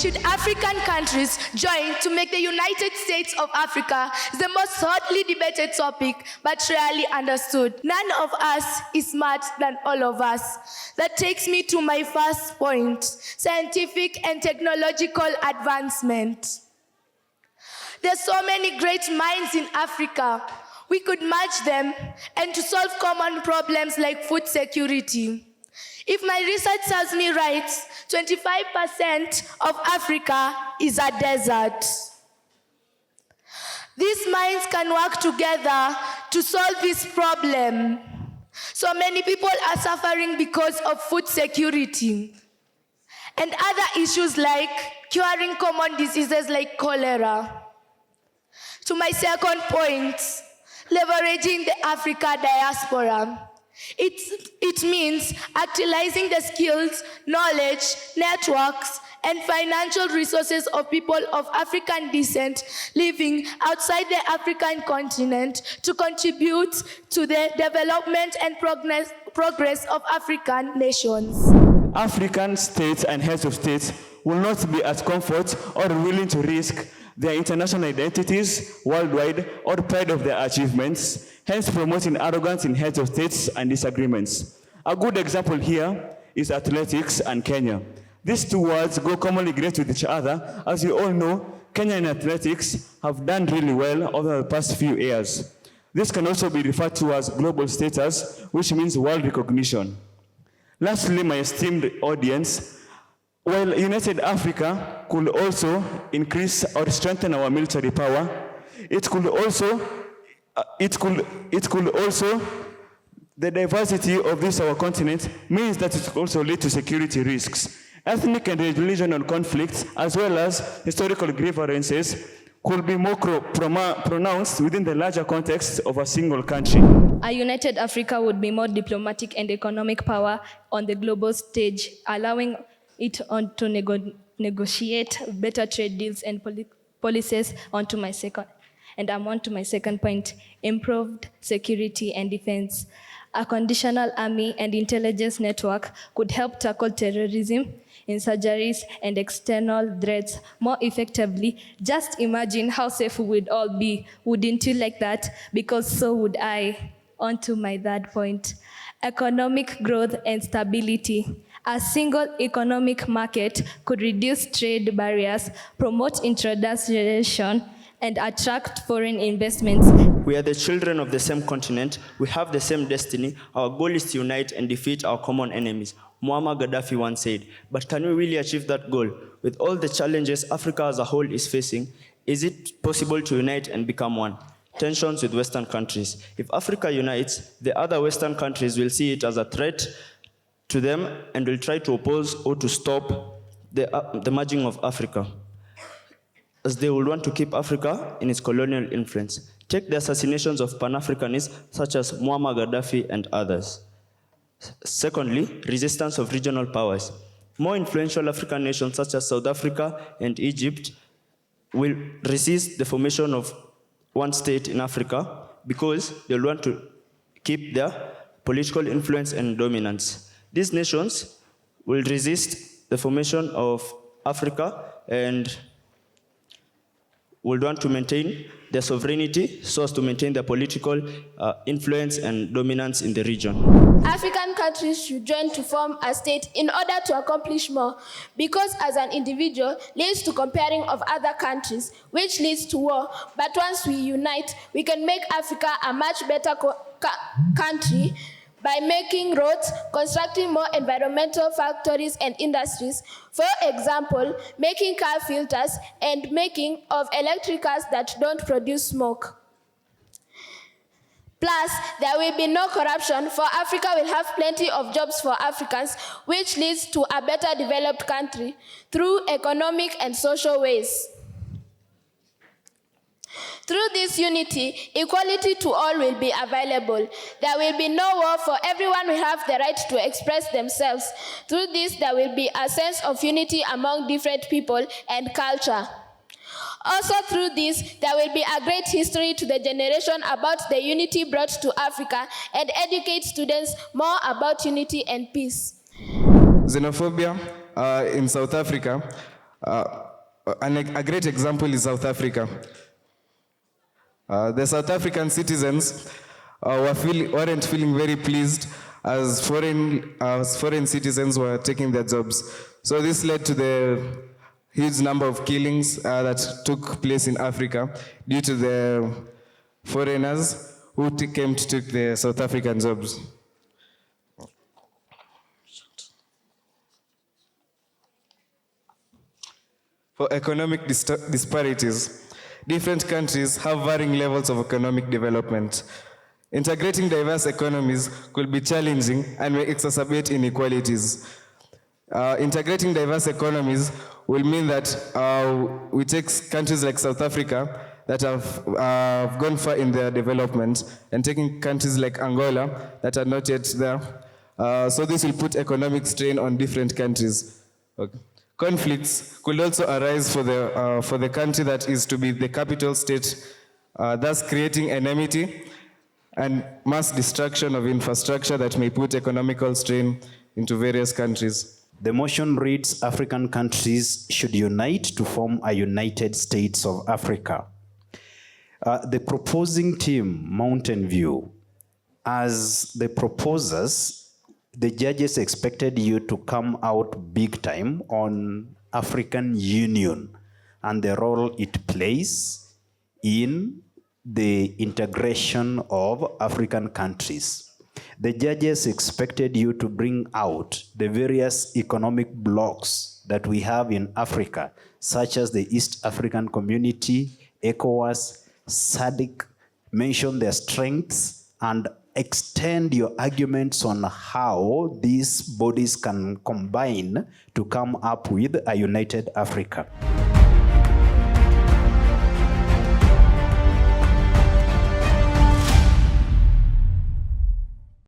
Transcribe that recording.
should African countries join to make the United States of Africa is the most hotly debated topic, but rarely understood. None of us is smart than all of us. That takes me to my first point, scientific and technological advancement. There's so many great minds in Africa. We could merge them and to solve common problems like food security. If my research serves me right, 25% of Africa is a desert. These minds can work together to solve this problem. So many people are suffering because of food security and other issues like curing common diseases like cholera. To my second point, leveraging the Africa diaspora. It means actualizing the skills, knowledge, networks, and financial resources of people of African descent living outside the African continent to contribute to the development and progress of African nations. African states and heads of states will not be at comfort or willing to risk their international identities worldwide or pride of their achievements, hence promoting arrogance in heads of states and disagreements. A good example here is athletics and Kenya. These two words go commonly great with each other. As you all know, Kenya and athletics have done really well over the past few years. This can also be referred to as global status, which means world recognition. Lastly, my esteemed audience, while United Africa could also increase or strengthen our military power, it could also, the diversity of this our continent means that it could also lead to security risks. Ethnic and regional conflicts, as well as historical grievances, could be more pronounced within the larger context of a single country. A united Africa would be more diplomatic and economic power on the global stage, allowing it on to negotiate better trade deals and policies. I'm on to my second point, improved security and defense. A conditional army and intelligence network could help tackle terrorism, insurgencies, and external threats more effectively. Just imagine how safe we would all be. Wouldn't you like that? Because so would I. On to my third point, economic growth and stability. A single economic market could reduce trade barriers, promote industrialization, and attract foreign investments. We are the children of the same continent. We have the same destiny. Our goal is to unite and defeat our common enemies. Muammar Gaddafi once said, but can we really achieve that goal? With all the challenges Africa as a whole is facing, is it possible to unite and become one? Tensions with Western countries. If Africa unites, the other Western countries will see it as a threat to them and will try to oppose or to stop the merging of Africa, as they will want to keep Africa in its colonial influence. Take the assassinations of Pan-Africanists such as Muammar Gaddafi and others. Secondly, resistance of regional powers. More influential African nations such as South Africa and Egypt will resist the formation of one state in Africa because they'll want to keep their political influence and dominance. These nations will resist the formation of Africa and will want to maintain their sovereignty so as to maintain their political influence and dominance in the region. African countries should join to form a state in order to accomplish more, because as an individual leads to comparing of other countries, which leads to war. But once we unite, we can make Africa a much better country by making roads, constructing more environmental factories and industries, for example, making car filters and making of electric cars that don't produce smoke. Plus, there will be no corruption, for Africa will have plenty of jobs for Africans, which leads to a better developed country through economic and social ways. Through this unity, equality to all will be available. There will be no war, for everyone will have the right to express themselves. Through this, there will be a sense of unity among different people and culture. Also through this, there will be a great history to the generation about the unity brought to Africa and educate students more about unity and peace. Xenophobia in South Africa A great example is South Africa. The South African citizens weren't feeling very pleased as foreign citizens were taking their jobs. So this led to the huge number of killings that took place in Africa due to the foreigners who came to take the South African jobs. For economic disparities, different countries have varying levels of economic development. Integrating diverse economies could be challenging and may exacerbate inequalities. Integrating diverse economies will mean that we take countries like South Africa that have gone far in their development and taking countries like Angola that are not yet there. So this will put economic strain on different countries. Okay. Conflicts could also arise for the country that is to be the capital state, thus creating enmity and mass destruction of infrastructure that may put economical strain into various countries. The motion reads, African countries should unite to form a United States of Africa. The proposing team, Mountain View, as the proposers, the judges expected you to come out big time on African Union and the role it plays in the integration of African countries. The judges expected you to bring out the various economic blocks that we have in Africa, such as the East African Community, ECOWAS, SADC, mention their strengths and extend your arguments on how these bodies can combine to come up with a united Africa.